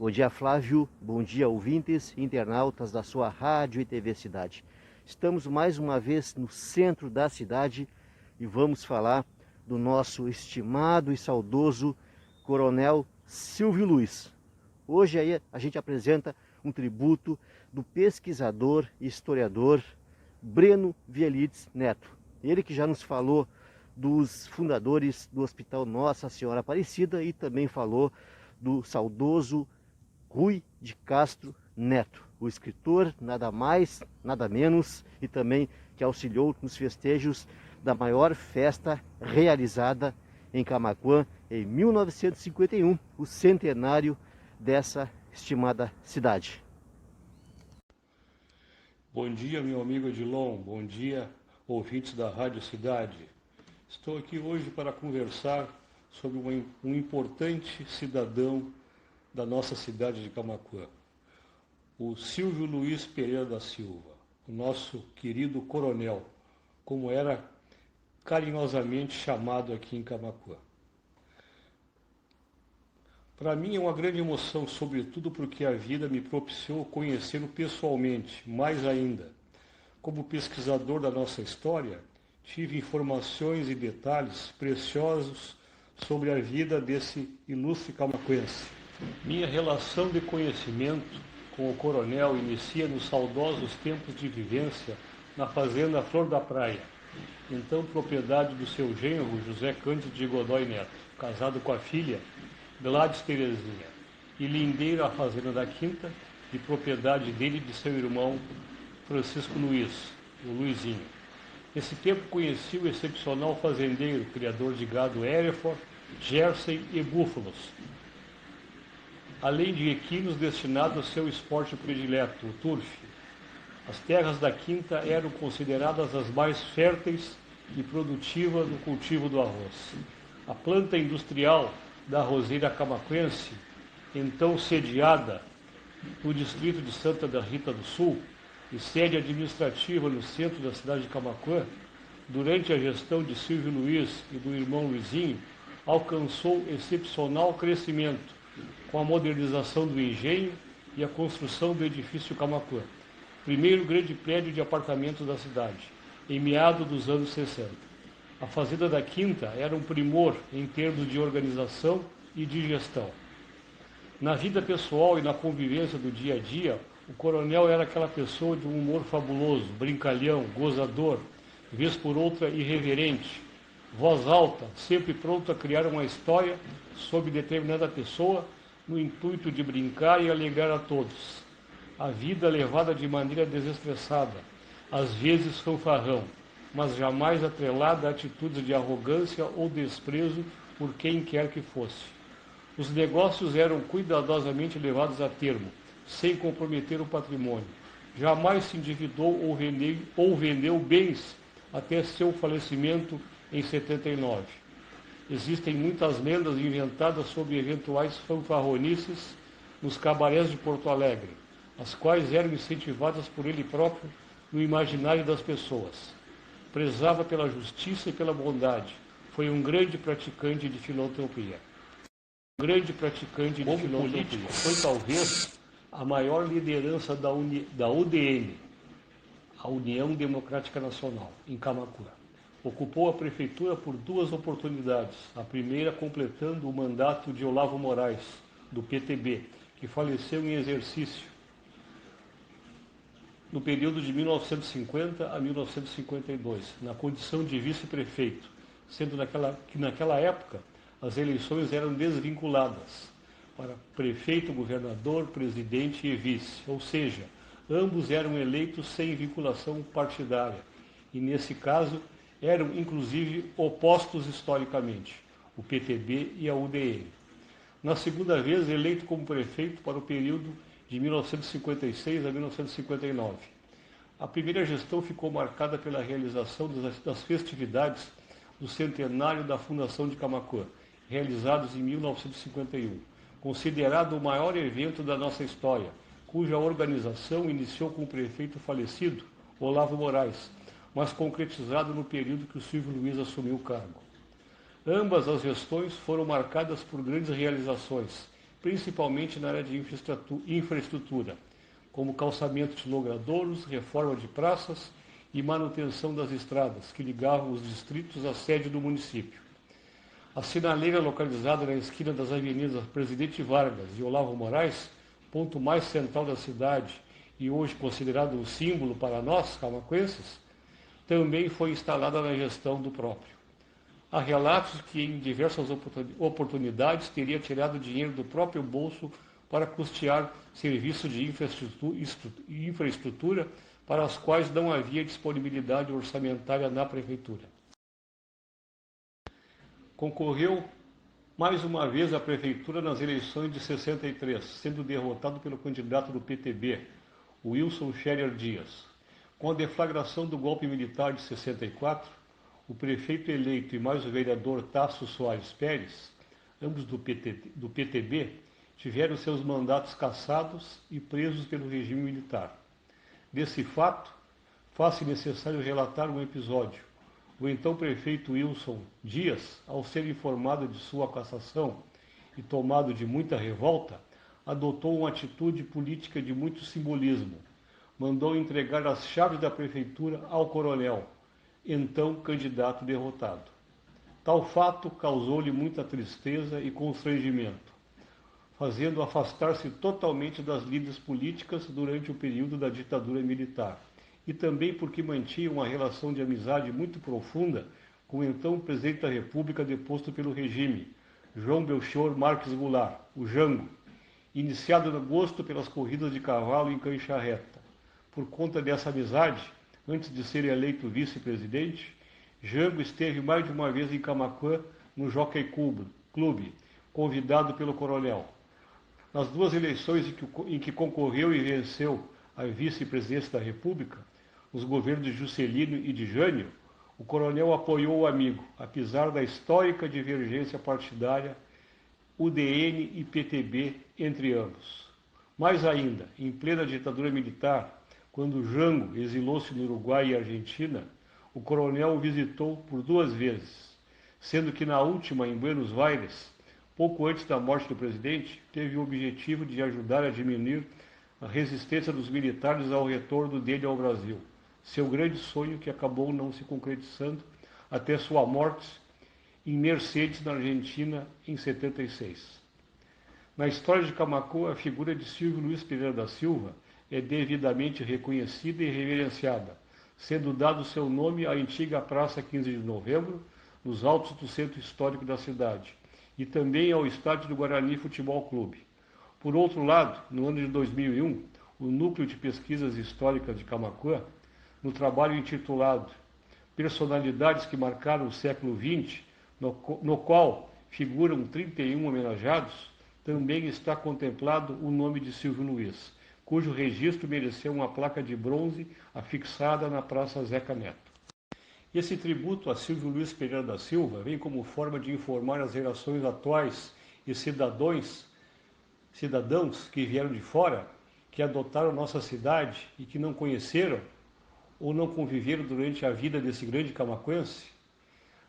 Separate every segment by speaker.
Speaker 1: Bom dia, Flávio. Bom dia, ouvintes e internautas da sua Rádio e TV Cidade. Estamos mais uma vez no centro da cidade e vamos falar do nosso estimado e saudoso Coronel Silvio Luiz. Hoje aí a gente apresenta um tributo do pesquisador e historiador Breno Vielites Neto. Ele que já nos falou dos fundadores do Hospital Nossa Senhora Aparecida e também falou do saudoso Rui de Castro Neto, o escritor, nada mais, nada menos, e também que auxiliou nos festejos da maior festa realizada em Camaquã em 1951, o centenário dessa estimada cidade.
Speaker 2: Bom dia, meu amigo Edilon, bom dia, ouvintes da Rádio Cidade. Estou aqui hoje para conversar sobre um importante cidadão da nossa cidade de Camaquã, o Silvio Luiz Pereira da Silva, o nosso querido coronel, como era carinhosamente chamado aqui em Camaquã. Para mim é uma grande emoção, sobretudo porque a vida me propiciou conhecê-lo pessoalmente, mais ainda. Como pesquisador da nossa história, tive informações e detalhes preciosos sobre a vida desse ilustre camaquense. Minha relação de conhecimento com o coronel inicia nos saudosos tempos de vivência na fazenda Flor da Praia, então propriedade do seu genro José Cândido de Godoy Neto, casado com a filha Gladys Terezinha, e lindeiro a fazenda da Quinta, de propriedade dele e de seu irmão Francisco Luiz, o Luizinho. Nesse tempo conheci o excepcional fazendeiro, criador de gado Hereford, Jersey e búfalos, além de equinos destinados ao seu esporte predileto, o turf. As terras da Quinta eram consideradas as mais férteis e produtivas no cultivo do arroz. A planta industrial da arrozeira camaquense, então sediada no distrito de Santa Rita do Sul e sede administrativa no centro da cidade de Camaquã, durante a gestão de Silvio Luiz e do irmão Luizinho, alcançou excepcional crescimento com a modernização do engenho e a construção do edifício Camaquã, primeiro grande prédio de apartamentos da cidade, em meados dos anos 60. A fazenda da Quinta era um primor em termos de organização e de gestão. Na vida pessoal e na convivência do dia a dia, o coronel era aquela pessoa de um humor fabuloso, brincalhão, gozador, vez por outra irreverente, voz alta, sempre pronto a criar uma história sobre determinada pessoa, no intuito de brincar e alegrar a todos. A vida levada de maneira desestressada, às vezes fanfarrão, mas jamais atrelada a atitudes de arrogância ou desprezo por quem quer que fosse. Os negócios eram cuidadosamente levados a termo, sem comprometer o patrimônio. Jamais se endividou ou vendeu bens até seu falecimento em 79. Existem muitas lendas inventadas sobre eventuais fanfarronices nos cabarés de Porto Alegre, as quais eram incentivadas por ele próprio no imaginário das pessoas. Prezava pela justiça e pela bondade. Foi um grande praticante de filantropia. Como político, foi talvez a maior liderança da UDN, a União Democrática Nacional, em Camaquã. Ocupou a prefeitura por duas oportunidades, a primeira completando o mandato de Olavo Moraes, do PTB, que faleceu em exercício no período de 1950 a 1952, na condição de vice-prefeito, sendo que naquela época as eleições eram desvinculadas para prefeito, governador, presidente e vice, ou seja, ambos eram eleitos sem vinculação partidária e, nesse caso, eram inclusive opostos historicamente, o PTB e a UDN. Na segunda vez, eleito como prefeito para o período de 1956 a 1959. A primeira gestão ficou marcada pela realização das festividades do centenário da Fundação de Camaquã, realizados em 1951, considerado o maior evento da nossa história, cuja organização iniciou com o prefeito falecido, Olavo Moraes, mas concretizado no período que o Silvio Luiz assumiu o cargo. Ambas as gestões foram marcadas por grandes realizações, principalmente na área de infraestrutura, como calçamento de logradouros, reforma de praças e manutenção das estradas que ligavam os distritos à sede do município. A sinaleira localizada na esquina das avenidas Presidente Vargas e Olavo Moraes, ponto mais central da cidade e hoje considerado um símbolo para nós, camaquenses, também foi instalada na gestão do próprio. Há relatos que em diversas oportunidades teria tirado dinheiro do próprio bolso para custear serviços de infraestrutura para as quais não havia disponibilidade orçamentária na prefeitura. Concorreu mais uma vez à prefeitura nas eleições de 63, sendo derrotado pelo candidato do PTB, Wilson Scherer Dias. Com a deflagração do golpe militar de 64, o prefeito eleito e mais o vereador Tasso Soares Pérez, ambos do PTB, tiveram seus mandatos cassados e presos pelo regime militar. Desse fato, faz-se necessário relatar um episódio. O então prefeito Wilson Dias, ao ser informado de sua cassação e tomado de muita revolta, adotou uma atitude política de muito simbolismo. Mandou entregar as chaves da prefeitura ao coronel, então candidato derrotado. Tal fato causou-lhe muita tristeza e constrangimento, fazendo afastar-se totalmente das lides políticas durante o período da ditadura militar, e também porque mantinha uma relação de amizade muito profunda com o então presidente da República deposto pelo regime, João Belchior Marques Goulart, o Jango, iniciado no gosto pelas corridas de cavalo em cancha reta. Por conta dessa amizade, antes de ser eleito vice-presidente, Jango esteve mais de uma vez em Camaquã, no Jockey Club, convidado pelo coronel. Nas duas eleições em que concorreu e venceu a vice-presidência da República, os governos de Juscelino e de Jânio, o coronel apoiou o amigo, apesar da histórica divergência partidária UDN e PTB entre ambos. Mais ainda, em plena ditadura militar, quando Jango exilou-se no Uruguai e Argentina, o coronel o visitou por 2 vezes, sendo que na última, em Buenos Aires, pouco antes da morte do presidente, teve o objetivo de ajudar a diminuir a resistência dos militares ao retorno dele ao Brasil, seu grande sonho que acabou não se concretizando até sua morte em Mercedes, na Argentina, em 76. Na história de Camaquã, a figura de Silvio Luiz Pereira da Silva é devidamente reconhecida e reverenciada, sendo dado seu nome à antiga Praça 15 de Novembro, nos altos do centro histórico da cidade, e também ao estádio do Guarani Futebol Clube. Por outro lado, no ano de 2001, o Núcleo de Pesquisas Históricas de Camaquã, no trabalho intitulado Personalidades que Marcaram o Século XX, no qual figuram 31 homenageados, também está contemplado o nome de Silvio Luiz, cujo registro mereceu uma placa de bronze afixada na Praça Zeca Neto. Esse tributo a Silvio Luiz Pereira da Silva vem como forma de informar as gerações atuais e cidadãos que vieram de fora, que adotaram nossa cidade e que não conheceram ou não conviveram durante a vida desse grande camaquense.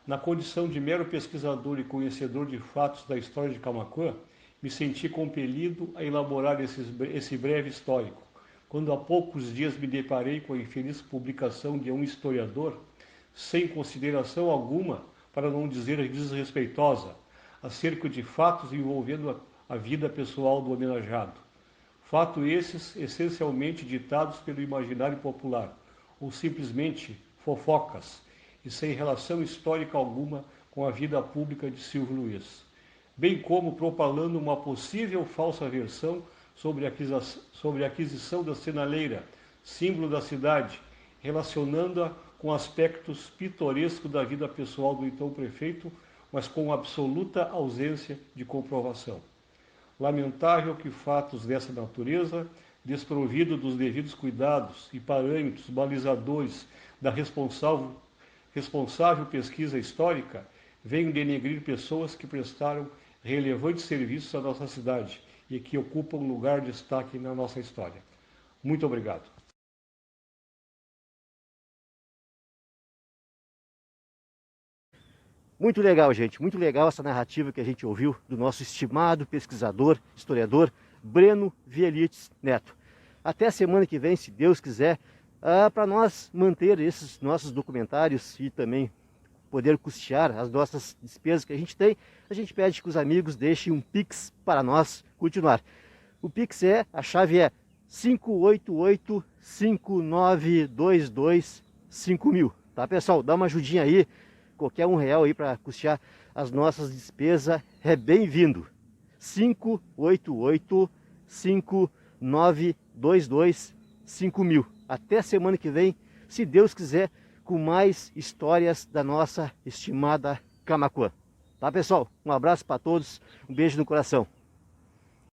Speaker 2: Na condição de mero pesquisador e conhecedor de fatos da história de Camaquã, me senti compelido a elaborar esse breve histórico, quando há poucos dias me deparei com a infeliz publicação de um historiador, sem consideração alguma, para não dizer desrespeitosa, acerca de fatos envolvendo a vida pessoal do homenageado. Fatos esses essencialmente ditados pelo imaginário popular, ou simplesmente fofocas, e sem relação histórica alguma com a vida pública de Silvio Luiz, bem como propalando uma possível falsa versão sobre a aquisição da sinaleira, símbolo da cidade, relacionando-a com aspectos pitorescos da vida pessoal do então prefeito, mas com absoluta ausência de comprovação. Lamentável que fatos dessa natureza, desprovido dos devidos cuidados e parâmetros balizadores da responsável pesquisa histórica, venham denegrir pessoas que prestaram relevantes serviços à nossa cidade e que ocupam lugar de destaque na nossa história. Muito obrigado.
Speaker 1: Muito legal, gente, muito legal essa narrativa que a gente ouviu do nosso estimado pesquisador, historiador, Breno Vielites Neto. Até a semana que vem, se Deus quiser, para nós manter esses nossos documentários e também poder custear as nossas despesas que a gente tem, a gente pede que os amigos deixem um Pix para nós continuar. O Pix a chave é 588-5922-5000, tá, pessoal? Dá uma ajudinha aí, qualquer R$1 aí para custear as nossas despesas é bem-vindo. 588-5922-5000. Até semana que vem, se Deus quiser, com mais histórias da nossa estimada Camaquã. Tá, pessoal? Um abraço para todos, um beijo no coração.